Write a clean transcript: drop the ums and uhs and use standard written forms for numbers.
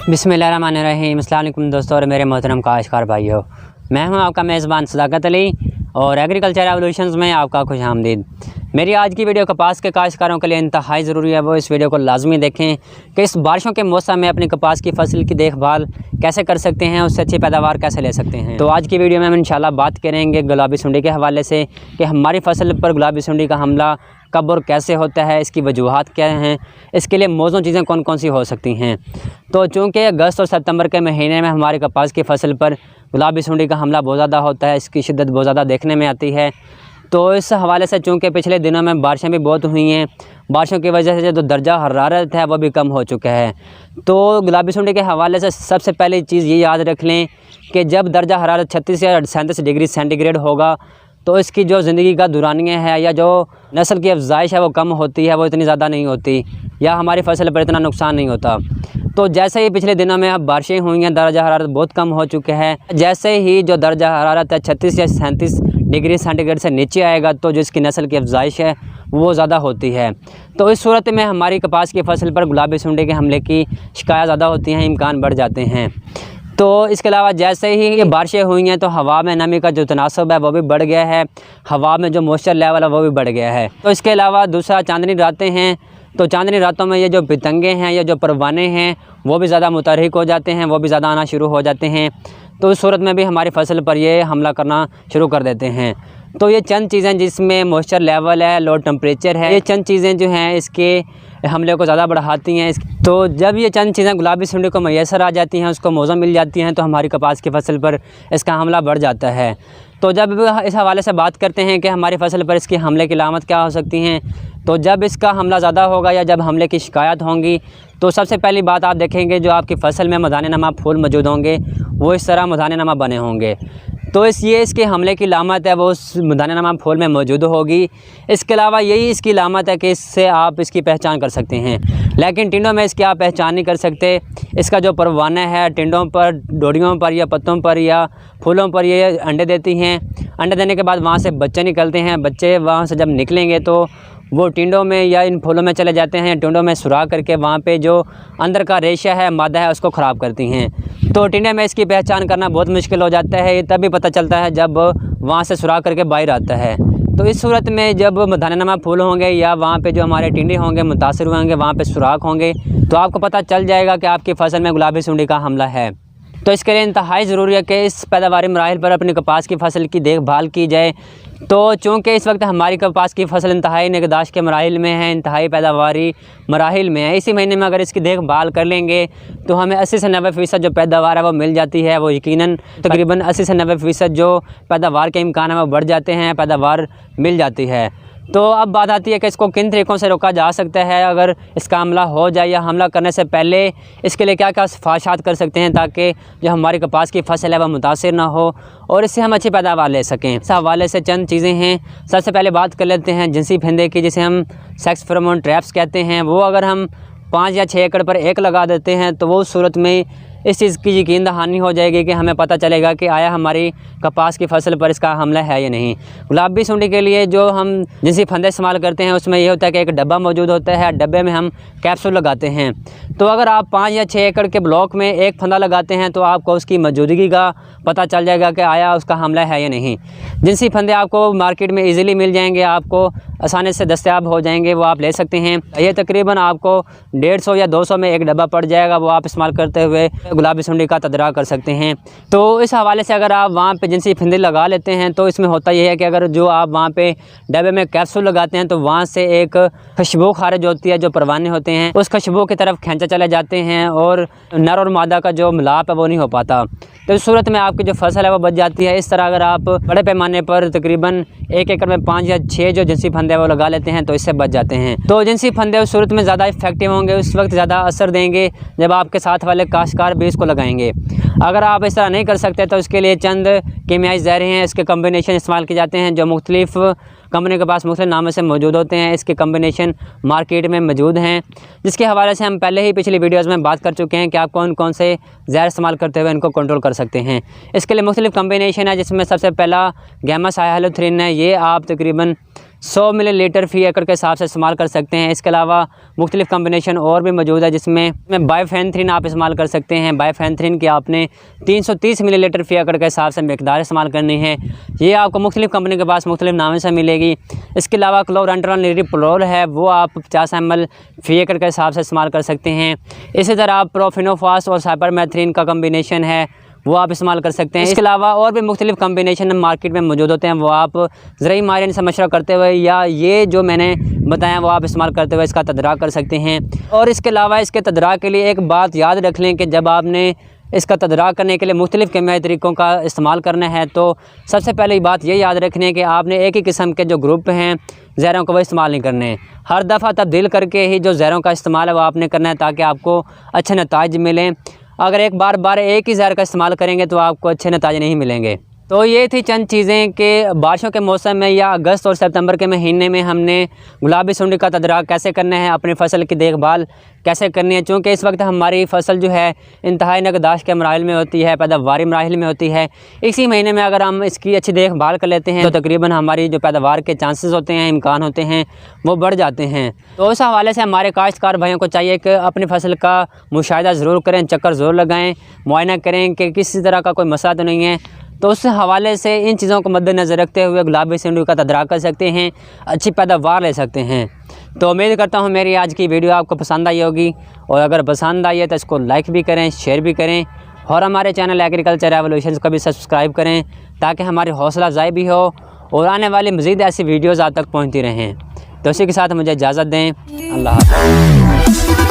बिस्मिल्लाहिर्रहमानिर्रहीम। अस्सलाम वालेकुम दोस्तों और मेरे मोहतरम काश्तकार भाइयों, मैं हूं आपका मेज़बान सदाकत अली और एग्रीकल्चर रेवोल्यूशंस में आपका खुशामदीद। मेरी आज की वीडियो कपास के काश्तकारों के लिए इंतहाई ज़रूरी है, वो इस वीडियो को लाजमी देखें कि इस बारिशों के मौसम में अपनी कपास की फसल की देखभाल कैसे कर सकते हैं, उससे अच्छी पैदावार कैसे ले सकते हैं। तो आज की वीडियो में हम इंशाल्लाह बात करेंगे गुलाबी सुंडी के हवाले से कि हमारी फसल पर गुलाबी सुंडी का हमला कब और कैसे होता है, इसकी वजूहात क्या हैं, इसके लिए मौजूद चीज़ें कौन कौन सी हो सकती हैं। तो चूँकि अगस्त और सितंबर के महीने में हमारी कपास की फसल पर गुलाबी सुंडी का हमला बहुत ज़्यादा होता है, इसकी शिद्दत बहुत ज़्यादा देखने में आती है। तो इस हवाले से चूँकि पिछले दिनों में बारिशें भी बहुत हुई हैं, बारिशों की वजह से जो दर्जा हरारत है वो भी कम हो चुका है। तो गुलाबी सुंडी के हवाले से सबसे पहली चीज़ ये याद रख लें कि जब दर्जा हरारत 36 या 37 डिग्री सेंटीग्रेड होगा तो इसकी जो ज़िंदगी का दुरानियाँ है या जो नस्ल की अफजाइश है वो कम होती है, वो इतनी ज़्यादा नहीं होती या हमारी फसल पर इतना नुकसान नहीं होता। तो जैसे ही पिछले दिनों में अब बारिशें हुई हैं, दर्जा हरारत बहुत कम हो चुका है। जैसे ही जो दर्जा हरारत है 36 या 37 डिग्री सेंटीग्रेड से नीचे आएगा तो जिसकी नस्ल की अफजाइश है वो ज़्यादा होती है। तो इस सूरत में हमारी कपास की फसल पर गुलाबी सुंडी के हमले की शिकायत ज़्यादा होती हैं, इम्कान बढ़ जाते हैं। तो इसके अलावा जैसे ही ये बारिशें हुई हैं तो हवा में नमी का जो तनासब है वो भी बढ़ गया है, हवा में जो मॉइस्चर लेवल है वो भी बढ़ गया है। तो इसके अलावा दूसरा चांदनी रातें हैं, तो चांदनी रातों में ये जो पतंगे हैं या जो परवाने हैं वो भी ज़्यादा मुतहरिक हो जाते हैं, वो भी ज़्यादा आना शुरू हो जाते हैं। तो इस सूरत में भी हमारी फसल पर ये हमला करना शुरू कर देते हैं। तो ये चंद चीज़ें जिसमें मॉइस्चर लेवल है, लो टेम्परेचर है, ये चंद चीज़ें जो हैं इसके हमले को ज़्यादा बढ़ाती हैं। तो जब ये चंद चीज़ें गुलाबी सुंडी को मैसर आ जाती हैं, उसको मौज़ा मिल जाती हैं, तो हमारी कपास की फसल पर इसका हमला बढ़ जाता है। तो जब इस हवाले से बात करते हैं कि हमारी फसल पर इसके हमले की अलामत क्या हो सकती हैं, तो जब इसका हमला ज़्यादा होगा या जब हमले की शिकायत होंगी तो सबसे पहली बात आप देखेंगे जो आपकी फसल में मदानी नमा फूल मौजूद होंगे वो इस तरह मदानी नमा बने होंगे। तो इसके हमले की लामत है वो उस मदानी नमा फूल में मौजूद होगी। इसके अलावा यही इसकी लामत है कि इससे आप इसकी पहचान कर सकते हैं, लेकिन टिंडों में इसकी आप पहचान नहीं कर सकते। इसका जो परवाना है टिंडों पर, डोरियों पर या पत्तों पर या फूलों पर ये अंडे देती हैं। अंडे देने के बाद वहाँ से बच्चे निकलते हैं, बच्चे वहाँ से जब निकलेंगे तो वो टिंडों में या इन फूलों में चले जाते हैं, टिंडों में सुराख करके वहाँ पे जो अंदर का रेशा है, मादा है, उसको ख़राब करती हैं। तो टिंडे में इसकी पहचान करना बहुत मुश्किल हो जाता है। ये तभी पता चलता है जब वहाँ से सुराख करके बाहर आता है। तो इस सूरत में जब मदानी नमा फूल होंगे या वहाँ पे जो हमारे टिंडे होंगे मुतासर हुए होंगे, वहाँ पे सुराख होंगे, तो आपको पता चल जाएगा कि आपकी फसल में गुलाबी सुंडी का हमला है। तो इसके लिए इंतहाई ज़रूरी है कि इस पैदावारी मराहिल पर अपनी कपास की फसल की देखभाल की जाए। तो चूँकि इस वक्त हमारी कपास की फसल इंतहाई निगहदाश्त के मराहिल में है, इंतहाई पैदावारी मराहिल में है, इसी महीने में अगर इसकी देखभाल कर लेंगे तो हमें 80 से 90% जो पैदावार है वो मिल जाती है। वो यकीनन तकरीबन 80 से 90% जो पैदावार के इम्कान है वो बढ़ जाते हैं, पैदावार मिल जाती है। तो अब बात आती है कि इसको किन तरीक़ों से रोका जा सकता है। अगर इसका हमला हो जाए या हमला करने से पहले इसके लिए क्या क्या सिफारिशात कर सकते हैं ताकि जो हमारी कपास की फसल है वह मुतासिर ना हो और इससे हम अच्छी पैदावार ले सकें। इस हवाले से चंद चीज़ें हैं। सबसे पहले बात कर लेते हैं जिनसी फंदे की, जिसे हम सेक्स फेरोमोन ट्रैप्स कहते हैं। वो अगर हम 5 या 6 एकड़ पर एक लगा देते हैं तो वो उस सूरत में इस चीज़ की यकीन दहानी हो जाएगी कि हमें पता चलेगा कि आया हमारी कपास की फसल पर इसका हमला है या नहीं। गुलाबी सुंडी के लिए जो हम जिनसी फंदे इस्तेमाल करते हैं उसमें ये होता है कि एक डब्बा मौजूद होता है, डब्बे में हम कैप्सूल लगाते हैं। तो अगर आप 5 या 6 एकड़ के ब्लॉक में एक फंदा लगाते हैं तो आपको उसकी मौजूदगी का पता चल जाएगा कि आया उसका हमला है या नहीं। जिनसी फंदे आपको मार्केट में ईज़िली मिल जाएंगे, आपको आसानी से दस्तयाब हो जाएंगे, वो आप ले सकते हैं। ये तकरीबन आपको 150 या 200 में एक डब्बा पड़ जाएगा, वो आप इस्तेमाल करते हुए गुलाबी सुंडी का तदरा कर सकते हैं। तो इस हवाले से अगर आप वहाँ पे जिनसी फंदे लगा लेते हैं तो इसमें होता यह है कि अगर जो आप वहाँ पे डब्बे में कैप्सूल लगाते हैं तो वहाँ से एक खुशबू खारिज होती है, जो परवाने होते हैं उस खुशबू की तरफ खींचे चले जाते हैं और नर और मादा का जो मिलाप है वो नहीं हो पाता। तो इस सूरत में आपकी जो फसल है वो बच जाती है। इस तरह अगर आप बड़े पैमाने पर तकरीबन 1 एकड़ में 5 या 6 जो जिनसी फंदे वो लगा लेते हैं तो इससे बच जाते हैं। तो जिनसी फंदे उस सूरत में ज़्यादा इफेक्टिव होंगे, उस वक्त ज़्यादा असर देंगे जब आपके साथ वाले काश्तकार भी इसको लगाएंगे। अगर आप इस तरह नहीं कर सकते तो इसके लिए चंद कीमियाई ज़हर हैं, इसके कम्बिनेशन इस्तेमाल किए जाते हैं जो मुख्तलिफ़ कंपनी के पास मुख्तलिफ नामों से मौजूद होते हैं। इसके कम्बिनेशन मार्केट में मौजूद हैं, जिसके हवाले से हम पहले ही पिछली वीडियोज़ में बात कर चुके हैं कि आप कौन कौन से ज़हर इस्तेमाल करते हुए इनको कंट्रोल कर सकते हैं। इसके लिए मुख्तलिफ कम्बिनेशन है, जिसमें सबसे पहला गैमा साइक्लोथ्रिन है। ये आप तकरीबन 100 मिलीलीटर फ़ी एकड़ के हिसाब से इस्तेमाल कर सकते हैं। इसके अलावा मुख्तलिफ़ कम्बिनेशन और भी मौजूद है, जिसमें बाइफेंथ्रिन आप इस्तेमाल कर सकते हैं। बाइफेंथ्रिन की आपने 330 मिलीलीटर फ़ी एकड़ के हिसाब से मिकदार इस्तेमाल करनी है। ये आपको मुख्तलिफ़ कंपनी के पास मुख्तलिफ़ नामों से मिलेगी। इसके अलावा क्लोरांट्रॉन लिरिप्रोल है, वो आप 50 ml फ़ी एकड़ के हिसाब से इस्तेमाल कर सकते हैं। इसी तरह आप प्रोफिनोफास और साइपरमेथ्रिन का कम्बिनेशन है, वो आप इस्तेमाल कर सकते हैं। इसके अलावा और भी मुख्तलिफ़ कम्बिनेशन मार्केट में मौजूद होते हैं, वो आप ज़राई माहिरीन से मशवरा करते हुए या ये जो मैंने बताया वो आप इस्तेमाल करते हुए इसका तदराक कर सकते हैं। और इसके अलावा इसके तदराक के लिए एक बात याद रख लें कि जब आपने इसका तदराक करने के लिए मुख्तलिफ़ केमियाई तरीक़ों का इस्तेमाल करना है, तो सबसे पहले बात ये याद रखनी है कि आपने एक ही किस्म के जो ग्रुप हैं ज़हरों को वो इस्तेमाल नहीं करने हैं। हर दफ़ा तब्दील करके ही जो ज़हरों का इस्तेमाल है वो आपने करना है, ताकि आपको अच्छे नताइज मिलें। अगर एक बार एक ही ज़हर का इस्तेमाल करेंगे तो आपको अच्छे नतीजे नहीं मिलेंगे। तो ये थी चंद चीज़ें कि बारिशों के मौसम में या अगस्त और सितंबर के महीने में हमने गुलाबी सुंडी का तदराक कैसे करना है, अपनी फ़सल की देखभाल कैसे करनी है। चूँकि इस वक्त हमारी फ़सल जो है इंतहाई नगदाश के मराहिल में होती है, पैदावारी मराहिल में होती है। इसी महीने में अगर हम इसकी अच्छी देखभाल कर लेते हैं तो तकरीबन हमारी जो पैदावार के चांसेस होते हैं, इम्कान होते हैं, वो बढ़ जाते हैं। तो उस हवाले से हमारे काश्तकार भाइयों को चाहिए कि अपनी फ़सल का मुशाहिदा ज़रूर करें, चक्कर ज़रूर लगाएँ, मुआयना करें कि किसी तरह का कोई मसला तो नहीं है। तो उस हवाले से इन चीज़ों को मद्देनज़र रखते हुए गुलाबी सुंडी का तदराक कर सकते हैं, अच्छी पैदावार ले सकते हैं। तो उम्मीद करता हूँ मेरी आज की वीडियो आपको पसंद आई होगी, और अगर पसंद आई है तो इसको लाइक भी करें, शेयर भी करें, और हमारे चैनल एग्रीकल्चर रेवोल्यूशंस को भी सब्सक्राइब करें, ताकि हमारी हौसला अफजाई भी हो और आने वाली मज़ीद ऐसी वीडियोज़ आप तक पहुँचती रहें। तो इसी के साथ मुझे इजाज़त दें। अल्लाह हाफ़िज़।